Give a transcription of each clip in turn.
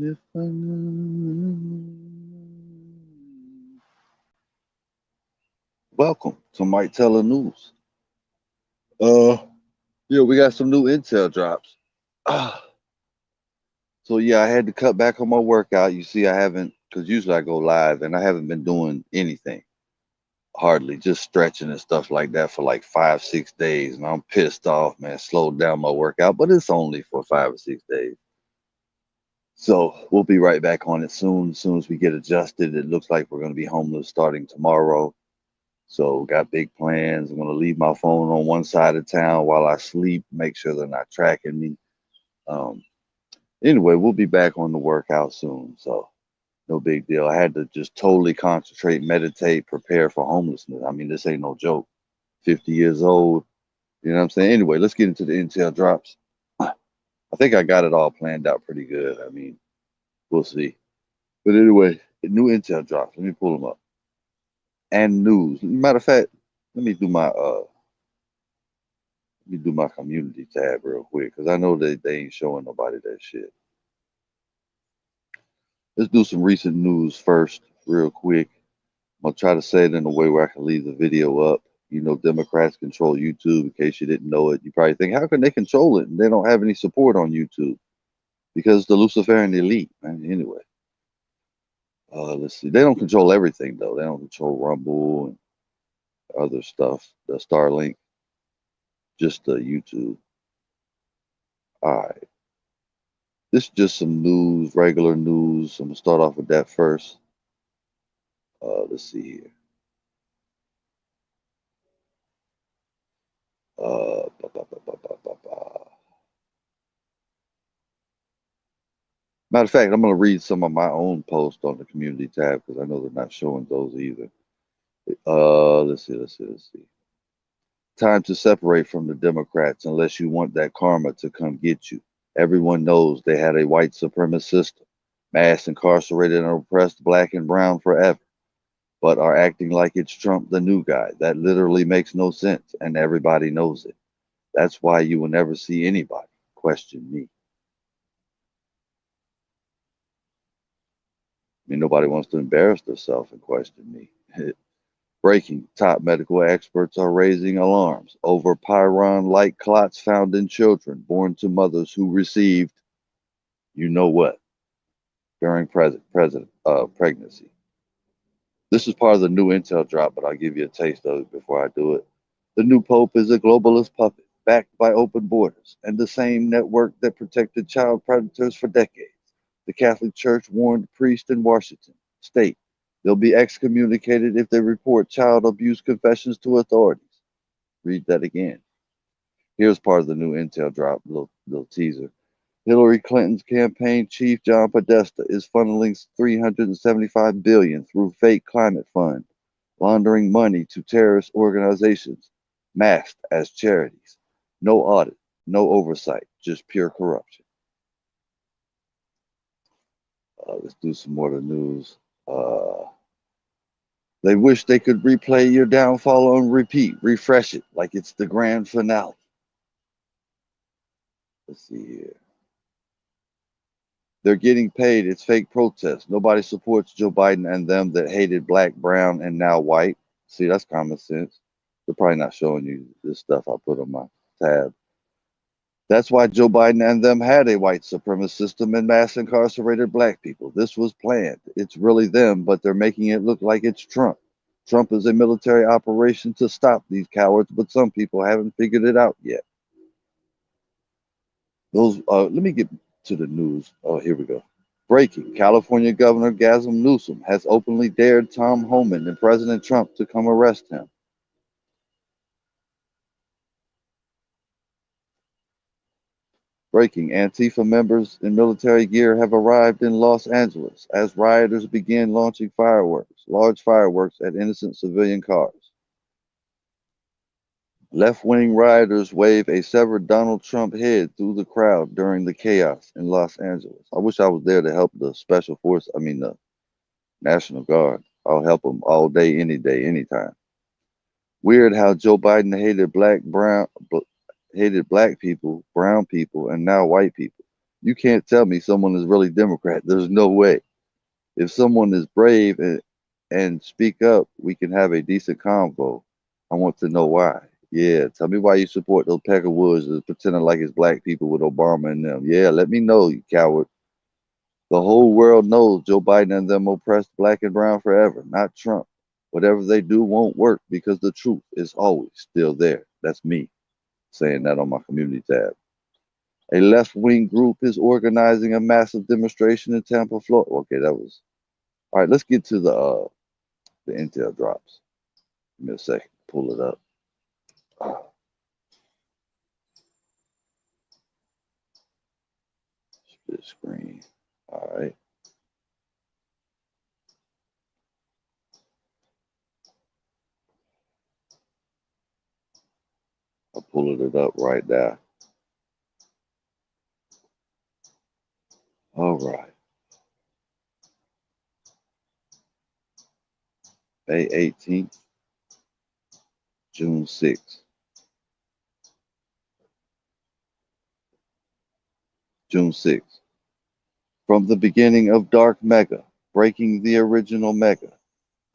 If I knew. Welcome to Mike Teller News. Uh, yeah, we got some new intel drops. Ah, so yeah, I had to cut back on my workout. You see, I haven't, because usually I go live, and I haven't been doing anything, hardly, just stretching and stuff like that for like 5, 6 days, and I'm pissed off, man. Slowed down my workout, but it's only for 5 or 6 days. So we'll be right back on it soon. As soon as we get adjusted, it looks like we're going to be homeless starting tomorrow. So got big plans. I'm gonna leave my phone on one side of town while I sleep, make sure they're not tracking me. Um, anyway, we'll be back on the workout soon. So no big deal. I had to just totally concentrate, meditate, prepare for homelessness. I mean, this ain't no joke. 50 years old. You know what I'm saying? Anyway, let's get into the intel drops. I think I got it all planned out pretty good. I mean, we'll see. But anyway, new intel drops. Let me pull them up. And news. Matter of fact, let me do my let me do my community tab real quick because I know that they ain't showing nobody that shit. Let's do some recent news first, real quick. I'm gonna try to say it in a way where I can leave the video up. You know, Democrats control YouTube. In case you didn't know it, you probably think, how can they control it? And they don't have any support on YouTube because the Luciferian elite. Man. Anyway, let's see. They don't control everything though. They don't control Rumble and other stuff. The Starlink, just the YouTube. All right. This is just some news, regular news. I'm gonna start off with that first. Let's see here. Ba, ba, ba, ba, ba, ba, ba. Matter of fact, I'm going to read some of my own posts on the community tab because I know they're not showing those either. Let's see. Time to separate from the Democrats unless you want that karma to come get you. Everyone knows they had a white supremacist system, mass incarcerated and oppressed black and brown forever, but are acting like it's Trump the new guy. That literally makes no sense, and everybody knows it. That's why you will never see anybody question me. I mean, nobody wants to embarrass themselves and question me. Breaking. Top medical experts are raising alarms over pyron-like clots found in children born to mothers who received, you know what, during pregnancy. This is part of the new intel drop, but I'll give you a taste of it before I do it. The new pope is a globalist puppet backed by open borders and the same network that protected child predators for decades. The Catholic Church warned priests in Washington state they'll be excommunicated if they report child abuse confessions to authorities. Read that again. Here's part of the new intel drop, little teaser. Hillary Clinton's campaign chief John Podesta is funneling 375 billion through fake climate fund, laundering money to terrorist organizations masked as charities. No audit, no oversight, just pure corruption. Let's do some more of the news. Uh, they wish they could replay your downfall on repeat, refresh it like it's the grand finale. Let's see here. They're getting paid. It's fake protests. Nobody supports Joe Biden and them that hated black, brown, and now white. See, that's common sense. They're probably not showing you this stuff I put on my tab. That's why Joe Biden and them had a white supremacist system and mass incarcerated black people. This was planned. It's really them, but they're making it look like it's Trump. Trump is a military operation to stop these cowards, but some people haven't figured it out yet. Let me get to the news. Oh, here we go. Breaking. California Governor Gavin Newsom has openly dared Tom Homan and President Trump to come arrest him. Breaking. Antifa members in military gear have arrived in Los Angeles as rioters begin launching large fireworks at innocent civilian cars. Left-wing rioters wave a severed Donald Trump head through the crowd during the chaos in Los Angeles. I wish I was there to help the the National Guard. I'll help them all day, any day, anytime. Weird how Joe Biden hated black people, brown people, and now white people. You can't tell me someone is really Democrat. There's no way. If someone is brave and speak up, we can have a decent convo. I want to know why. Yeah, tell me why you support those Peckerwoods is pretending like it's black people with Obama and them. Yeah, let me know, you coward. The whole world knows Joe Biden and them oppressed black and brown forever, not Trump. Whatever they do won't work because the truth is always still there. That's me saying that on my community tab. A left wing group is organizing a massive demonstration in Tampa, Florida. Okay, that was all right. Let's get to the intel drops. Give me a second. Pull it up. Ah, split screen. All right. I'm pulling it up right now. All right. May 18th, June 6th. June 6th. From the beginning of Dark Mega, breaking the original Mega,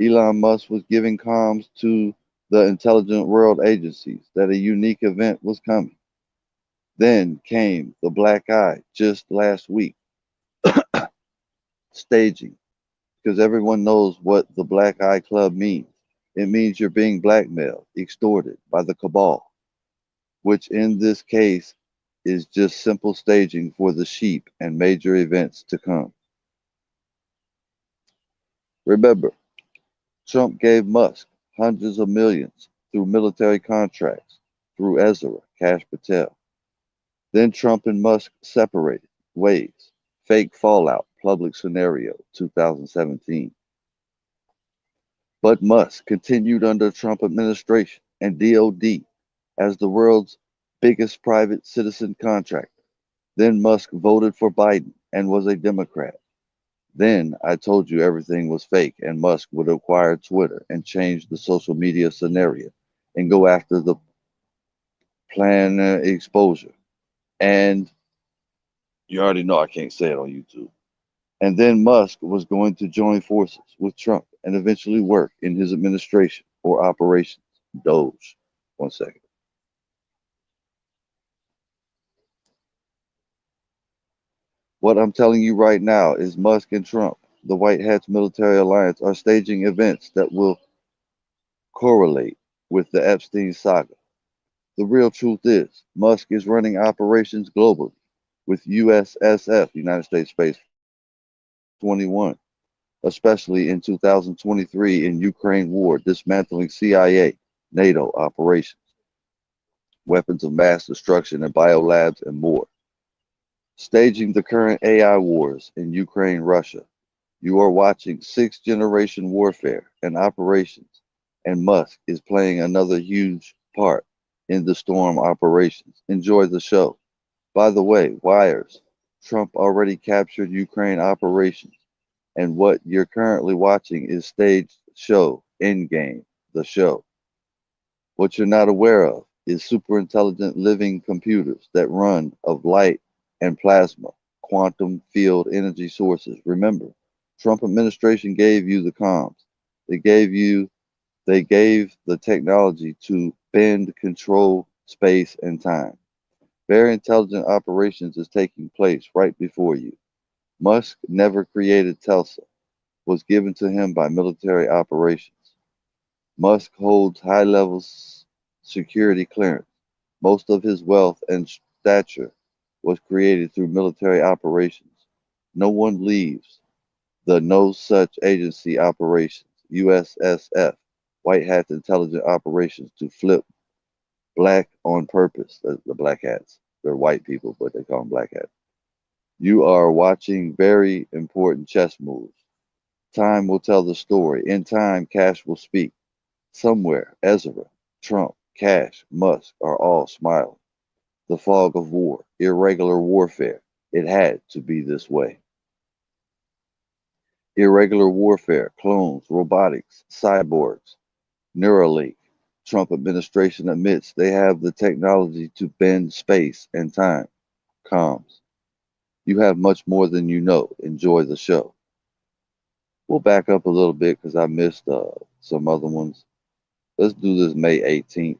Elon Musk was giving comms to the intelligent world agencies that a unique event was coming. Then came the black eye just last week, staging, because everyone knows what the Black Eye Club means. It means you're being blackmailed, extorted by the cabal, which in this case is just simple staging for the sheep and major events to come. Remember, Trump gave Musk hundreds of millions through military contracts, through Ezra, Cash Patel. Then Trump and Musk separated ways. Fake fallout, public scenario, 2017. But Musk continued under Trump administration and DOD as the world's biggest private citizen contractor. Then Musk voted for Biden and was a Democrat. Then I told you everything was fake and Musk would acquire Twitter and change the social media scenario and go after the plan exposure. And you already know I can't say it on YouTube. And then Musk was going to join forces with Trump and eventually work in his administration or operations. Doge. 1 second. What I'm telling you right now is Musk and Trump, the White Hat's military alliance, are staging events that will correlate with the Epstein saga. The real truth is, Musk is running operations globally with USSF, United States Space 21, especially in 2023 in Ukraine war, dismantling CIA, NATO operations, weapons of mass destruction and biolabs and more. Staging the current AI wars in Ukraine, Russia. You are watching sixth generation warfare and operations, and Musk is playing another huge part in the storm operations. Enjoy the show. By the way, wires. Trump already captured Ukraine operations, and what you're currently watching is staged show, Endgame, the show. What you're not aware of is super intelligent living computers that run of light and plasma, quantum field energy sources. Remember, Trump administration gave you the comms. They gave you they gave the technology to bend, control space and time. Very intelligent operations is taking place right before you. Musk never created Telsa, was given to him by military operations. Musk holds high levels security clearance. Most of his wealth and stature was created through military operations. No one leaves the No Such Agency Operations, USSF, White Hat Intelligent Operations, to flip black on purpose. The black hats. They're white people, but they call them black hats. You are watching very important chess moves. Time will tell the story. In time, Cash will speak. Somewhere, Ezra, Trump, Cash, Musk are all smiling. The fog of war, irregular warfare. It had to be this way. Irregular warfare, clones, robotics, cyborgs, Neuralink. Trump administration admits they have the technology to bend space and time. Comms. You have much more than you know. Enjoy the show. We'll back up a little bit because I missed some other ones. Let's do this May 18th.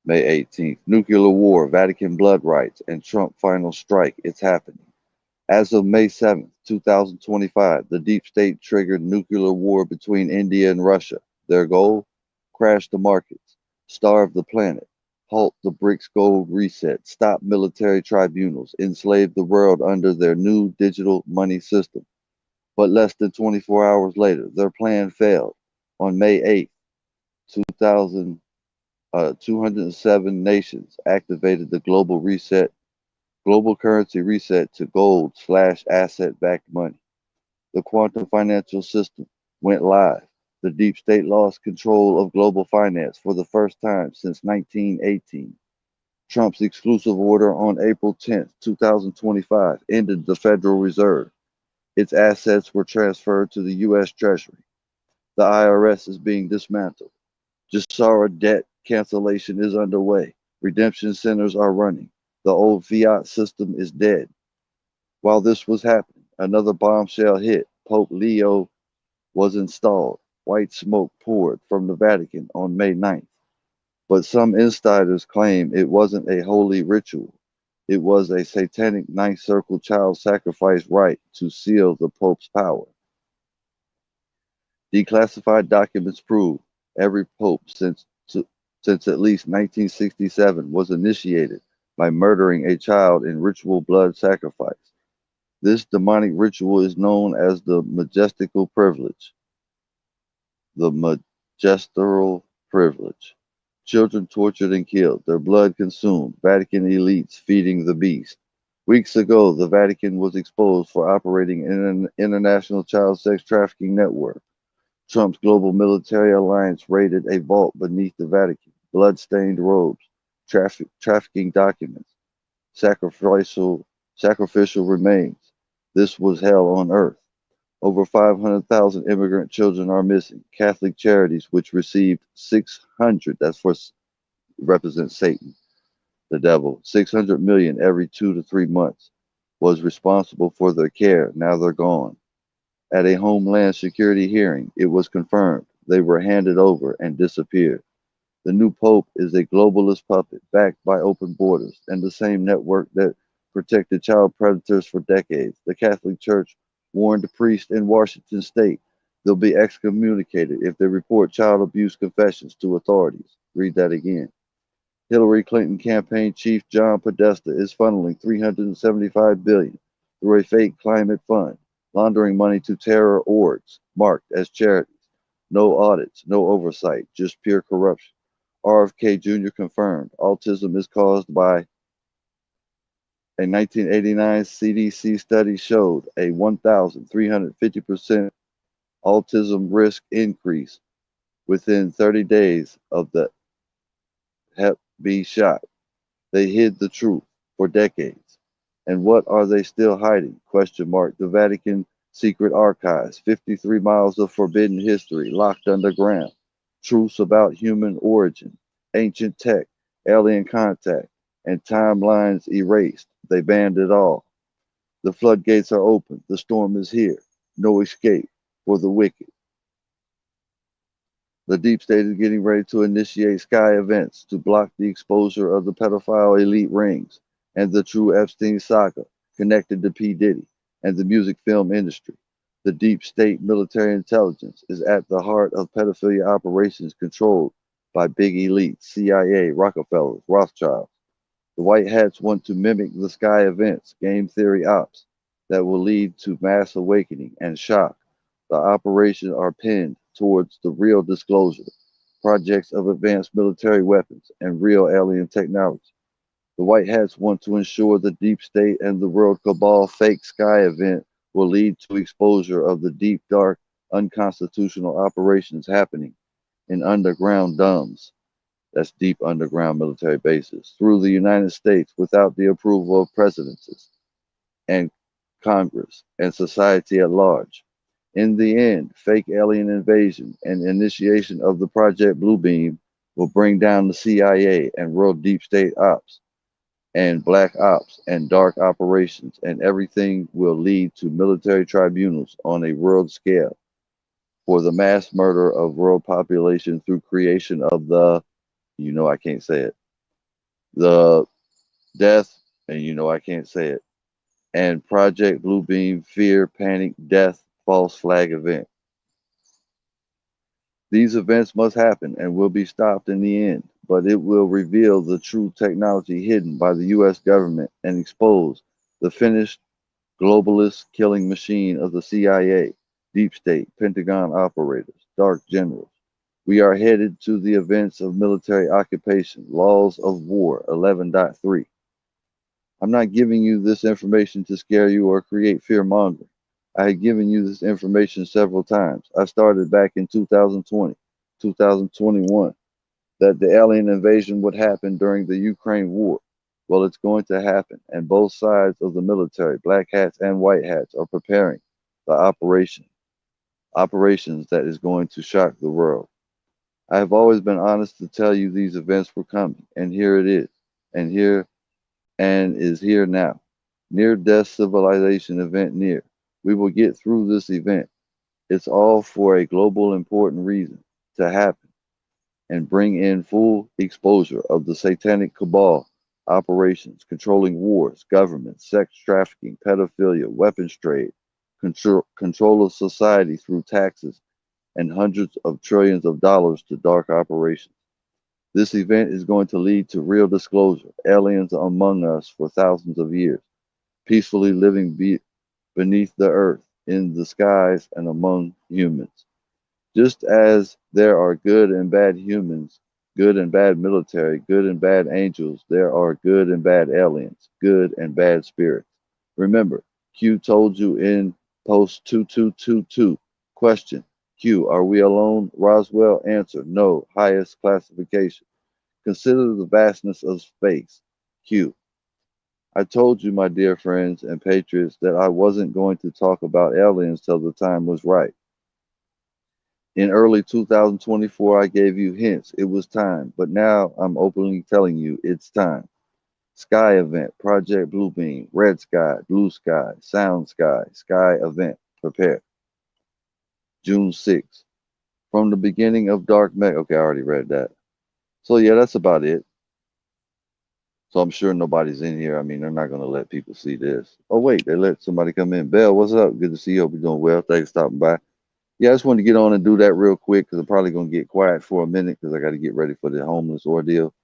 May 18th. Nuclear war, Vatican blood rights, and Trump final strike. It's happening. As of May 7th, 2025, the deep state triggered nuclear war between India and Russia. Their goal? Crash the markets, starve the planet, halt the BRICS gold reset, stop military tribunals, enslave the world under their new digital money system. But less than 24 hours later, their plan failed. On May 8th, 2000, 207 nations activated the global currency reset to gold/asset-backed money. The quantum financial system went live. The deep state lost control of global finance for the first time since 1918. Trump's exclusive order on April 10, 2025 ended the Federal Reserve. Its assets were transferred to the U.S. Treasury. The IRS is being dismantled. Jassara debt cancellation is underway. Redemption centers are running. The old fiat system is dead. While this was happening, another bombshell hit. Pope Leo was installed. White smoke poured from the Vatican on May 9th. But some insiders claim it wasn't a holy ritual. It was a satanic ninth circle child sacrifice rite to seal the Pope's power. Declassified documents prove every pope since at least 1967 was initiated by murdering a child in ritual blood sacrifice. This demonic ritual is known as the majestical privilege. The magisterial privilege. Children tortured and killed, their blood consumed, Vatican elites feeding the beast. Weeks ago, the Vatican was exposed for operating an international child sex trafficking network. Trump's global military alliance raided a vault beneath the Vatican, blood-stained robes, trafficking documents, sacrificial remains. This was hell on earth. Over 500,000 immigrant children are missing. Catholic Charities, which received 600, that's for represents Satan, the devil, 600 million every 2 to 3 months, was responsible for their care. Now they're gone. At a Homeland Security hearing, it was confirmed they were handed over and disappeared. The new pope is a globalist puppet backed by open borders and the same network that protected child predators for decades. The Catholic Church warned priests in Washington state they'll be excommunicated if they report child abuse confessions to authorities. Read that again. Hillary Clinton campaign chief John Podesta is funneling $375 billion through a fake climate fund, laundering money to terror orgs marked as charities. No audits, no oversight, just pure corruption. RFK Jr. confirmed autism is caused by a 1989 CDC study showed a 1,350% autism risk increase within 30 days of the Hep B shot. They hid the truth for decades. And what are they still hiding? Question mark. The Vatican secret archives, 53 miles of forbidden history locked underground. Truths about human origin, ancient tech, alien contact, and timelines erased. They banned it all. The floodgates are open. The storm is here. No escape for the wicked. The deep state is getting ready to initiate sky events to block the exposure of the pedophile elite rings and the true Epstein saga connected to P. Diddy and the music film industry. The deep state military intelligence is at the heart of pedophilia operations controlled by big elites, CIA, Rockefellers, Rothschilds. The white hats want to mimic the sky events, game theory ops, that will lead to mass awakening and shock. The operations are pinned towards the real disclosure, projects of advanced military weapons, and real alien technology. The white hats want to ensure the deep state and the world cabal fake sky event will lead to exposure of the deep, dark, unconstitutional operations happening in underground dumbs. That's deep underground military bases through the United States without the approval of presidencies and Congress and society at large. In the end, fake alien invasion and initiation of the Project Bluebeam will bring down the CIA and world deep state ops. and black ops and dark operations, and everything will lead to military tribunals on a world scale for the mass murder of world population through creation of the, you know I can't say it, the death, and you know I can't say it, and Project Bluebeam fear, panic, death, false flag event. These events must happen and will be stopped in the end, but it will reveal the true technology hidden by the US government and expose the finished globalist killing machine of the CIA, deep state, Pentagon operators, dark generals. We are headed to the events of military occupation, laws of war 11.3. I'm not giving you this information to scare you or create fear mongering. I had given you this information several times. I started back in 2020, 2021, that the alien invasion would happen during the Ukraine war. Well, it's going to happen, and both sides of the military, black hats and white hats, are preparing the operations that is going to shock the world. I have always been honest to tell you these events were coming, and here it is, and is here now. Near death civilization event near. We will get through this event. It's all for a global important reason to happen and bring in full exposure of the satanic cabal operations, controlling wars, governments, sex trafficking, pedophilia, weapons trade, control of society through taxes, and hundreds of trillions of dollars to dark operations. This event is going to lead to real disclosure, aliens among us for thousands of years, peacefully living beneath the earth, in the skies, and among humans. Just as there are good and bad humans, good and bad military, good and bad angels, there are good and bad aliens, good and bad spirits. Remember, Q told you in post 2222. Question: Q, are we alone? Roswell, answer: no, highest classification. Consider the vastness of space. Q, I told you, my dear friends and patriots, that I wasn't going to talk about aliens till the time was right. In early 2024, I gave you hints it was time, but now I'm openly telling you it's time. Sky event, Project Bluebeam, red sky, blue sky, sound sky, sky event, prepare. June 6th. From the beginning of Dark Meg. Okay, I already read that. So, yeah, that's about it. So, I'm sure nobody's in here. I mean, they're not going to let people see this. Oh, wait, they let somebody come in. Bell, what's up? Good to see you. Hope you're doing well. Thanks for stopping by. Yeah, I just wanted to get on and do that real quick because I'm probably going to get quiet for a minute because I got to get ready for the homeless ordeal.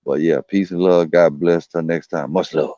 But yeah, peace and love. God bless. Till next time. Much love.